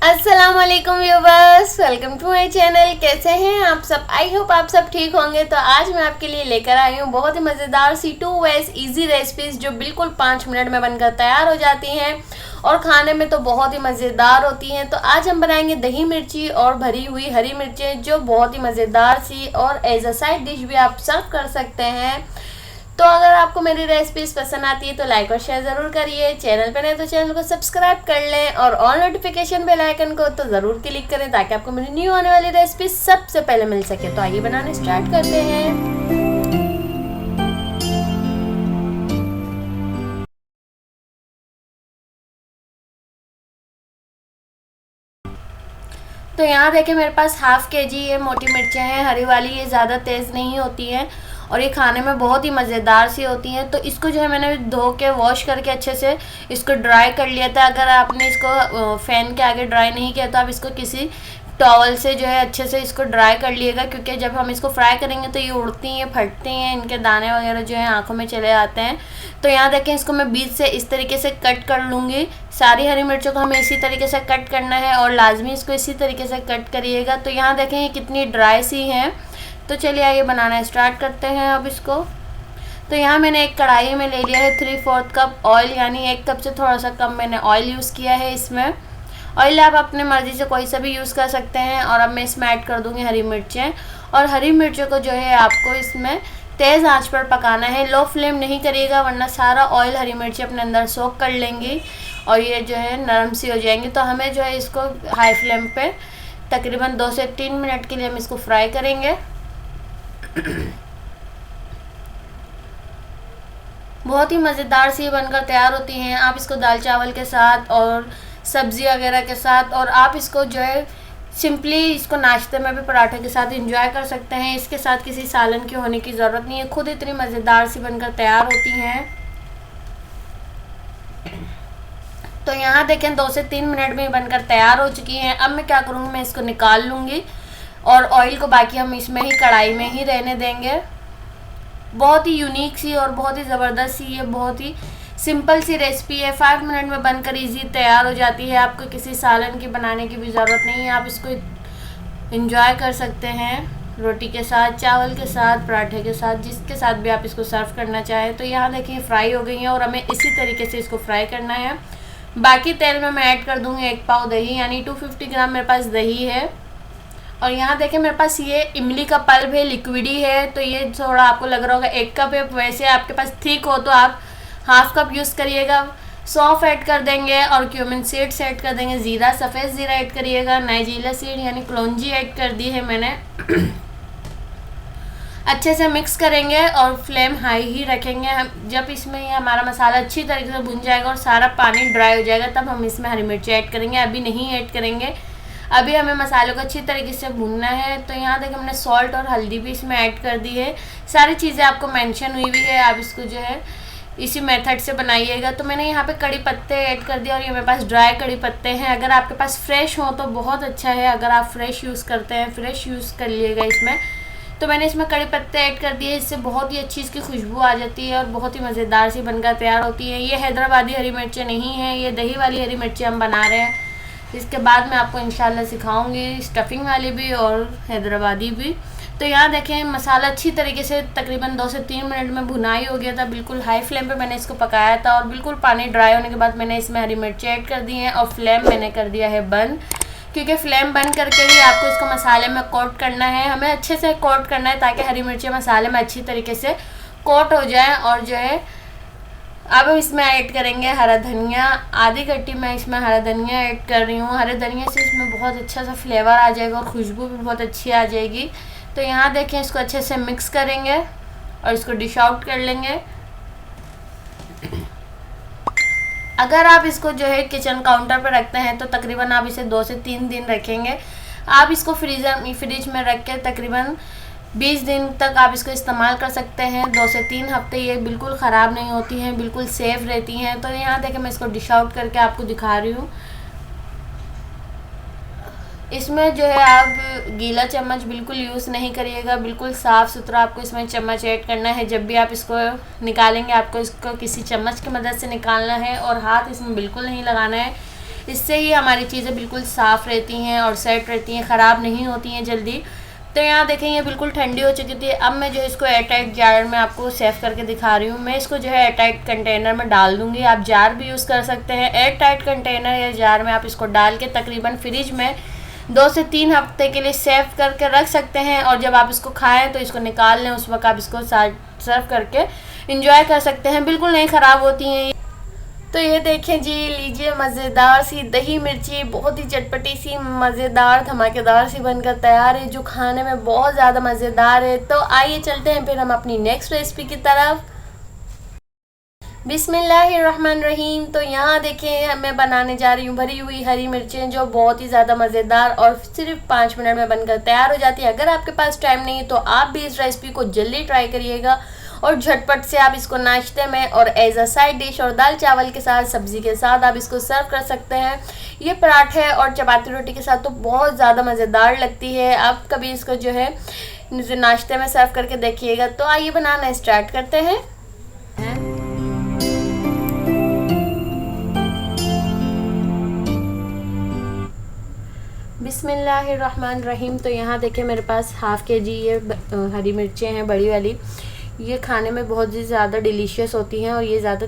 अस्सलाम वालेकुम viewers, welcome to my channel. कैसे हैं आप सब? आई होप आप सब ठीक होंगे। तो आज मैं आपके लिए लेकर आई हूँ बहुत ही मज़ेदार सी 2 वेज इजी रेसिपीज़ जो बिल्कुल 5 मिनट में बनकर तैयार हो जाती हैं और खाने में तो बहुत ही मज़ेदार होती हैं। तो आज हम बनाएंगे दही मिर्ची और भरी हुई हरी मिर्चें जो बहुत ही मज़ेदार सी और एज अ साइड डिश भी आप सर्व कर सकते हैं। तो अगर आपको मेरी रेसिपीज पसंद आती है तो लाइक और शेयर ज़रूर करिए। चैनल पर नहीं तो चैनल को सब्सक्राइब कर लें और ऑल नोटिफिकेशन बेल आइकन को तो ज़रूर क्लिक करें ताकि आपको मेरी न्यू आने वाली रेसिपी सबसे पहले मिल सके। तो आइए बनाने स्टार्ट करते हैं। तो यहाँ देखें मेरे पास हाफ के जी ये मोटी मिर्चें हैं, हरी वाली। ये ज़्यादा तेज़ नहीं होती हैं और ये खाने में बहुत ही मज़ेदार सी होती हैं। तो इसको जो है मैंने धो के वॉश करके अच्छे से इसको ड्राई कर लिया था। अगर आपने इसको फ़ैन के आगे ड्राई नहीं किया तो आप इसको किसी टॉवल से जो है अच्छे से इसको ड्राई कर लिएगा, क्योंकि जब हम इसको फ्राई करेंगे तो ये उड़ती हैं, फटती हैं, इनके दाने वगैरह जो है आंखों में चले आते हैं। तो यहाँ देखें इसको मैं बीच से इस तरीके से कट कर लूँगी। सारी हरी मिर्चों को हमें इसी तरीके से कट करना है और लाजमी इसको इसी तरीके से कट करिएगा। तो यहाँ देखें ये कितनी ड्राई सी हैं। तो चलिए आइए बनाना स्टार्ट करते हैं अब इसको। तो यहाँ मैंने एक कढ़ाई में ले लिया है 3/4 कप ऑयल, यानी 1 कप से थोड़ा सा कम मैंने ऑयल यूज़ किया है इसमें। ऑयल आप अपने मर्ज़ी से कोई सा भी यूज़ कर सकते हैं। और अब मैं इसमें ऐड कर दूँगी हरी मिर्चें। और हरी मिर्चों को जो है आपको इसमें तेज़ आंच पर पकाना है, लो फ्लेम नहीं करिएगा वरना सारा ऑयल हरी मिर्ची अपने अंदर सोख कर लेंगी और ये जो है नरम सी हो जाएंगी। तो हमें जो है इसको हाई फ्लेम पे तकरीबन 2 से 3 मिनट के लिए हम इसको फ्राई करेंगे। बहुत ही मज़ेदार सी बनकर तैयार होती हैं। आप इसको दाल चावल के साथ और सब्ज़ी वगैरह के साथ, और आप इसको जो है सिंपली इसको नाश्ते में भी पराठे के साथ एंजॉय कर सकते हैं। इसके साथ किसी सालन की होने की ज़रूरत नहीं है, खुद इतनी मज़ेदार सी बनकर तैयार होती हैं। तो यहाँ देखें 2 से 3 मिनट में बनकर तैयार हो चुकी हैं। अब मैं क्या करूँगी, मैं इसको निकाल लूँगी और ऑयल को बाकी हम इसमें ही कढ़ाई में ही रहने देंगे। बहुत ही यूनिक सी और बहुत ही ज़बरदस्त सी, ये बहुत ही सिंपल सी रेसिपी है। 5 मिनट में बनकर इजी तैयार हो जाती है। आपको किसी सालन की बनाने की भी ज़रूरत नहीं है। आप इसको एंजॉय कर सकते हैं रोटी के साथ, चावल के साथ, पराठे के साथ, जिसके साथ भी आप इसको सर्व करना चाहें। तो यहाँ देखिए फ्राई हो गई हैं और हमें इसी तरीके से इसको फ्राई करना है। बाकी तेल में मैं ऐड कर दूँगी 1 पाव दही, यानी 250 ग्राम मेरे पास दही है। और यहाँ देखें मेरे पास ये इमली का पल्प है, लिक्विड ही है। तो ये थोड़ा आपको लग रहा होगा 1 कप है, वैसे आपके पास थिक हो तो आप हाफ कप यूज़ करिएगा। सौंफ ऐड कर देंगे और क्यूमिन सीड्स ऐड कर देंगे। ज़ीरा, सफ़ेद ज़ीरा ऐड करिएगा। नाइजीरा सीड यानी कलौंजी ऐड कर दी है मैंने। अच्छे से मिक्स करेंगे और फ्लेम हाई ही रखेंगे। हम जब इसमें ये हमारा मसाला अच्छी तरीके से भुन जाएगा और सारा पानी ड्राई हो जाएगा तब हम इसमें हरी मिर्ची ऐड करेंगे, अभी नहीं ऐड करेंगे। अभी हमें मसाले को अच्छी तरीके से भूनना है। तो यहाँ देखिए हमने सॉल्ट और हल्दी भी इसमें ऐड कर दी है। सारी चीज़ें आपको मेंशन हुई हुई है, आप इसको जो है इसी मेथड से बनाइएगा। तो मैंने यहाँ पे कड़ी पत्ते ऐड कर दिया और ये मेरे पास ड्राई कड़ी पत्ते हैं। अगर आपके पास फ्रेश हो तो बहुत अच्छा है, अगर आप फ्रेश यूज़ करते हैं फ्रेश यूज़ कर लीजिएगा इसमें। तो मैंने इसमें कड़ी पत्ते ऐड कर दिए, इससे बहुत ही अच्छी इसकी खुशबू आ जाती है और बहुत ही मज़ेदार सी बनकर तैयार होती है। ये हैदराबादी हरी मिर्चें नहीं हैं, ये दही वाली हरी मिर्चें हम बना रहे हैं। इसके बाद मैं आपको इंशाल्लाह सिखाऊंगी स्टफिंग वाली भी और हैदराबादी भी। तो यहाँ देखें मसाला अच्छी तरीके से तकरीबन 2 से 3 मिनट में भुनाई हो गया था। बिल्कुल हाई फ्लेम पे मैंने इसको पकाया था और बिल्कुल पानी ड्राई होने के बाद मैंने इसमें हरी मिर्ची ऐड कर दी हैं और फ्लेम मैंने कर दिया है बंद, क्योंकि फ्लेम बंद करके ही आपको इसको मसाले में कोट करना है। हमें अच्छे से कोट करना है ताकि हरी मिर्ची मसाले में अच्छी तरीके से कोट हो जाए। और जो है अब इसमें ऐड करेंगे हरा धनिया। आधी कट्टी मैं इसमें हरा धनिया ऐड कर रही हूँ। हरे धनिया से इसमें बहुत अच्छा सा फ्लेवर आ जाएगा और खुशबू भी बहुत अच्छी आ जाएगी। तो यहाँ देखें इसको अच्छे से मिक्स करेंगे और इसको डिश आउट कर लेंगे। अगर आप इसको जो है किचन काउंटर पर रखते हैं तो तकरीबन आप इसे 2 से 3 दिन रखेंगे। आप इसको फ्रिज में रख के तकरीबन 20 दिन तक आप इसको इस्तेमाल कर सकते हैं। 2 से 3 हफ्ते ये बिल्कुल ख़राब नहीं होती हैं, बिल्कुल सेफ़ रहती हैं। तो यहाँ देखें मैं इसको डिश आउट करके आपको दिखा रही हूँ। इसमें जो है आप गीला चम्मच बिल्कुल यूज़ नहीं करिएगा, बिल्कुल साफ़ सुथरा आपको इसमें चम्मच ऐड करना है। जब भी आप इसको निकालेंगे आपको इसको किसी चम्मच की मदद से निकालना है और हाथ इसमें बिल्कुल नहीं लगाना है। इससे ही हमारी चीज़ें बिल्कुल साफ़ रहती हैं और सेट रहती हैं, ख़राब नहीं होती हैं जल्दी। तो यहाँ देखें ये बिल्कुल ठंडी हो चुकी थी। अब मैं जो है इसको एयर टाइट जार में आपको सेव करके दिखा रही हूँ। मैं इसको जो है एयर टाइट कंटेनर में डाल दूँगी। आप जार भी यूज़ कर सकते हैं। एयर टाइट कंटेनर या जार में आप इसको डाल के तकरीबन फ्रिज में 2 से 3 हफ्ते के लिए सेव करके रख सकते हैं, और जब आप इसको खाएं तो इसको निकाल लें, उस वक्त आप इसको सर्व करके इंजॉय कर सकते हैं। बिल्कुल नहीं ख़राब होती हैं। तो ये देखें जी, लीजिए मज़ेदार सी दही मिर्ची बहुत ही चटपटी सी मज़ेदार धमाकेदार सी बनकर तैयार है, जो खाने में बहुत ज़्यादा मज़ेदार है। तो आइए चलते हैं फिर हम अपनी नेक्स्ट रेसिपी की तरफ। बिस्मिल्लाहिर्रहमानिर्रहीम। तो यहाँ देखें मैं बनाने जा रही हूँ भरी हुई हरी मिर्चें, जो बहुत ही ज़्यादा मज़ेदार और सिर्फ 5 मिनट में बनकर तैयार हो जाती है। अगर आपके पास टाइम नहीं है तो आप भी इस रेसिपी को जल्दी ट्राई करिएगा, और झटपट से आप इसको नाश्ते में और एज अ साइड डिश और दाल चावल के साथ, सब्ज़ी के साथ आप इसको सर्व कर सकते हैं। ये पराठे और चपाती रोटी के साथ तो बहुत ज़्यादा मज़ेदार लगती है। आप कभी इसको जो है नाश्ते में सर्व करके देखिएगा। तो आइए बनाना स्टार्ट करते हैं। बिस्मिल्लाहिर्रहमानिर्रहीम। तो यहाँ देखें मेरे पास हाफ़ के-जी ये हरी मिर्चें हैं, बड़ी वाली। ये खाने में बहुत ही ज़्यादा डिलीशियस होती हैं, और ये ज़्यादा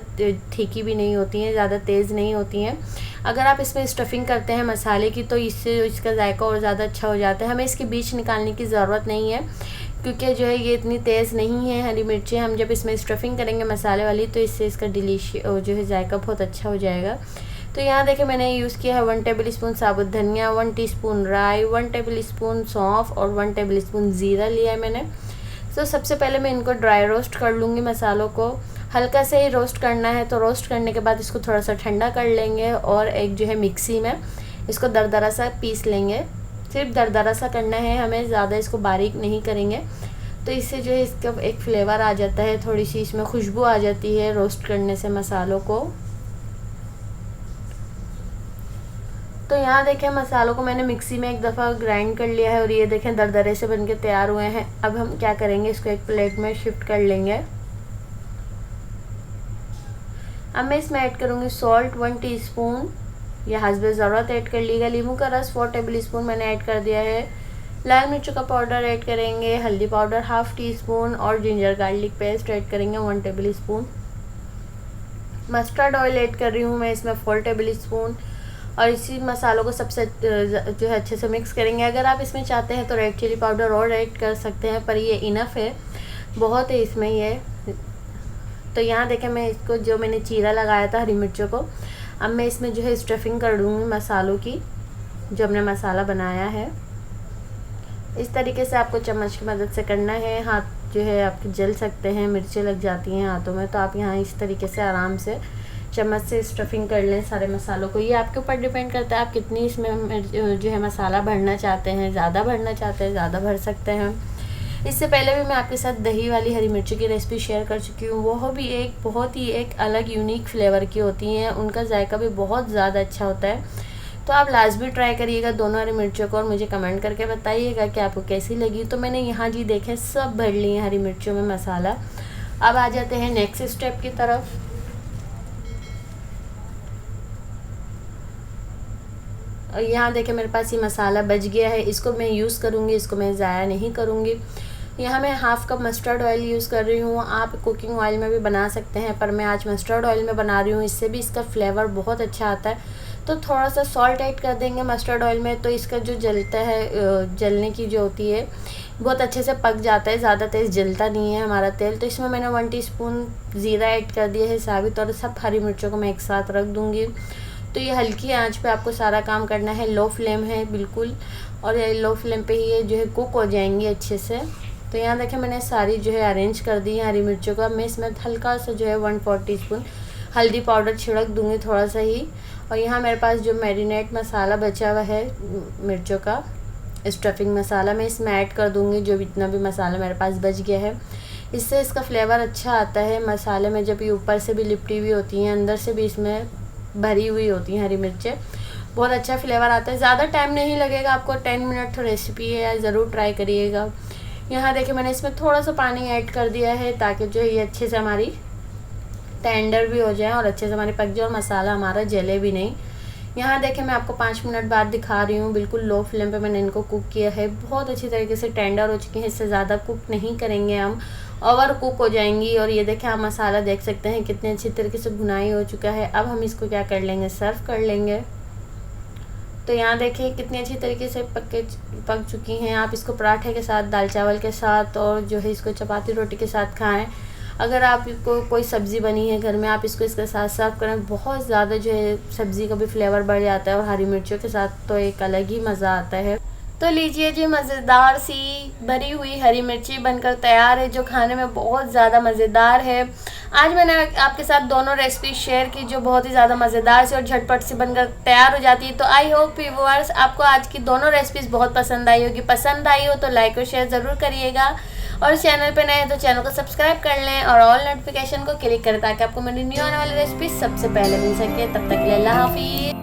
तीखी भी नहीं होती हैं, ज़्यादा तेज़ नहीं होती हैं। अगर आप इसमें स्टफिंग करते हैं मसाले की तो इससे इसका जायका और ज़्यादा अच्छा हो जाता है। हमें इसके बीच निकालने की ज़रूरत नहीं है, क्योंकि जो है ये इतनी तेज़ नहीं है हरी मिर्चें। हम जब इसमें स्टफिंग करेंगे मसाले वाली तो इससे इसका जो है जायका बहुत अच्छा हो जाएगा। तो यहाँ देखें मैंने यूज़ किया है 1 टेबल स्पून साबुत धनिया, 1 टीस्पून राई, 1 टेबल स्पून सौंफ और 1 टेबल स्पून ज़ीरा लिया है मैंने। तो सबसे पहले मैं इनको ड्राई रोस्ट कर लूँगी। मसालों को हल्का से ही रोस्ट करना है। तो रोस्ट करने के बाद इसको थोड़ा सा ठंडा कर लेंगे, और एक जो है मिक्सी में इसको दरदरा सा पीस लेंगे। सिर्फ दरदरा सा करना है हमें, ज़्यादा इसको बारीक नहीं करेंगे। तो इससे जो है इसका एक फ्लेवर आ जाता है, थोड़ी सी इसमें खुशबू आ जाती है रोस्ट करने से मसालों को। तो यहाँ देखें मसालों को मैंने मिक्सी में एक दफ़ा ग्राइंड कर लिया है, और ये देखें दरदरे से बनके तैयार हुए हैं। अब हम क्या करेंगे, इसको एक प्लेट में शिफ्ट कर लेंगे। अब मैं इसमें ऐड करूँगी सॉल्ट 1 टीस्पून, यह हस्बे ज़रूरत ऐड कर लीजिएगा। नींबू का रस 4 टेबल स्पून मैंने ऐड कर दिया है। लाल मिर्चों का पाउडर ऐड करेंगे, हल्दी पाउडर 1/2 टीस्पून, और जिंजर गार्लिक पेस्ट ऐड करेंगे 1 table spoon. Mustard oil add कर रही हूँ मैं इसमें 4 टेबल स्पून, और इसी मसालों को सबसे जो है अच्छे से मिक्स करेंगे। अगर आप इसमें चाहते हैं तो रेड चिली पाउडर और ऐड कर सकते हैं, पर ये इनफ है, बहुत है इसमें ये। तो यहाँ देखें मैं इसको जो मैंने चीरा लगाया था हरी मिर्चों को, अब मैं इसमें जो है स्टफिंग कर दूँगी मसालों की, जो हमने मसाला बनाया है। इस तरीके से आपको चम्मच की मदद से करना है। हाथ जो है आपके जल सकते हैं, मिर्चें लग जाती हैं हाथों में, तो आप यहाँ इस तरीके से आराम से चम्मच से स्टफिंग कर लें सारे मसालों को। ये आपके ऊपर डिपेंड करता है आप कितनी इसमें जो है मसाला भरना चाहते हैं। ज़्यादा भरना चाहते हैं ज़्यादा भर सकते हैं। इससे पहले भी मैं आपके साथ दही वाली हरी मिर्ची की रेसिपी शेयर कर चुकी हूँ। वो भी एक बहुत ही एक अलग यूनिक फ्लेवर की होती हैं, उनका जायका भी बहुत ज़्यादा अच्छा होता है। तो आप लाजमी ट्राई करिएगा दोनों हरी मिर्चों को, और मुझे कमेंट करके बताइएगा कि आपको कैसी लगी। तो मैंने यहाँ जी देखें सब भर ली है हरी मिर्चों में मसाला। अब आ जाते हैं नेक्स्ट स्टेप की तरफ। और यहाँ देखें मेरे पास ये मसाला बच गया है, इसको मैं यूज़ करूँगी, इसको मैं ज़ाया नहीं करूँगी। यहाँ मैं 1/2 कप मस्टर्ड ऑयल यूज़ कर रही हूँ। आप कुकिंग ऑयल में भी बना सकते हैं, पर मैं आज मस्टर्ड ऑयल में बना रही हूँ, इससे भी इसका फ्लेवर बहुत अच्छा आता है। तो थोड़ा सा सॉल्ट ऐड कर देंगे मस्टर्ड ऑयल में, तो इसका जो जलता है, जलने की जो होती है, बहुत अच्छे से पक जाता है, ज़्यादा तेज़ जलता नहीं है हमारा तेल। तो इसमें मैंने 1 टीस्पून ज़ीरा ऐड कर दिया है साबित, और सब हरी मिर्चों को मैं एक साथ रख दूँगी। तो ये हल्की आंच पे आपको सारा काम करना है, लो फ्लेम है बिल्कुल, और ये लो फ्लेम पे ही ये जो है कुक हो जाएंगी अच्छे से। तो यहाँ देखें मैंने सारी जो है अरेंज कर दी है हरी मिर्चों का। मैं इसमें हल्का सा जो है 1/4 टीस्पून हल्दी पाउडर छिड़क दूँगी थोड़ा सा ही। और यहाँ मेरे पास जो मैरिनेट मसाला बचा हुआ है मिर्चों का, स्टफिंग मसाला, मैं इसमें ऐड कर दूँगी। जो इतना भी मसाला मेरे पास बच गया है, इससे इसका फ्लेवर अच्छा आता है मसाले में। जब ये ऊपर से भी लिपटी हुई होती हैं, अंदर से भी इसमें भरी हुई होती हैं हरी मिर्चें, बहुत अच्छा फ्लेवर आता है। ज़्यादा टाइम नहीं लगेगा आपको, 10 मिनट तो रेसिपी है, ज़रूर ट्राई करिएगा। यहाँ देखिए मैंने इसमें थोड़ा सा पानी ऐड कर दिया है, ताकि जो ये अच्छे से हमारी टेंडर भी हो जाए और अच्छे से हमारी पक जाए और मसाला हमारा जले भी नहीं। यहाँ देखें मैं आपको 5 मिनट बाद दिखा रही हूँ, बिल्कुल लो फ्लेम पे मैंने इनको कुक किया है। बहुत अच्छी तरीके से टेंडर हो चुकी हैं, इससे ज़्यादा कुक नहीं करेंगे हम, ओवर कुक हो जाएंगी। और ये देखें आप मसाला देख सकते हैं कितने अच्छी तरीके से भुनाई हो चुका है। अब हम इसको क्या कर लेंगे, सर्व कर लेंगे। तो यहाँ देखिए कितनी अच्छी तरीके से पक चुकी हैं। आप इसको पराठे के साथ, दाल चावल के साथ और जो है इसको चपाती रोटी के साथ खाएं। अगर आपको कोई सब्ज़ी बनी है घर में, आप इसको इसके साथ सर्व करें, बहुत ज़्यादा जो है सब्ज़ी का भी फ्लेवर बढ़ जाता है और हरी मिर्चों के साथ तो एक अलग ही मज़ा आता है। तो लीजिए जी, मज़ेदार सी भरी हुई हरी मिर्ची बनकर तैयार है, जो खाने में बहुत ज़्यादा मज़ेदार है। आज मैंने आपके साथ दोनों रेसिपी शेयर की जो बहुत ही ज़्यादा मज़ेदार सी और झटपट से बनकर तैयार हो जाती है। तो आई होप व्यूअर्स आपको आज की दोनों रेसिपीज़ बहुत पसंद आई होगी। पसंद आई हो तो लाइक और शेयर ज़रूर करिएगा, और चैनल पे नए हैं तो चैनल को सब्सक्राइब कर लें और ऑल नोटिफिकेशन को क्लिक करें ताकि आपको मेरी न्यू आने वाली रेसिपी सबसे पहले मिल सके। तब तक के लिए अल्लाह हाफिज़।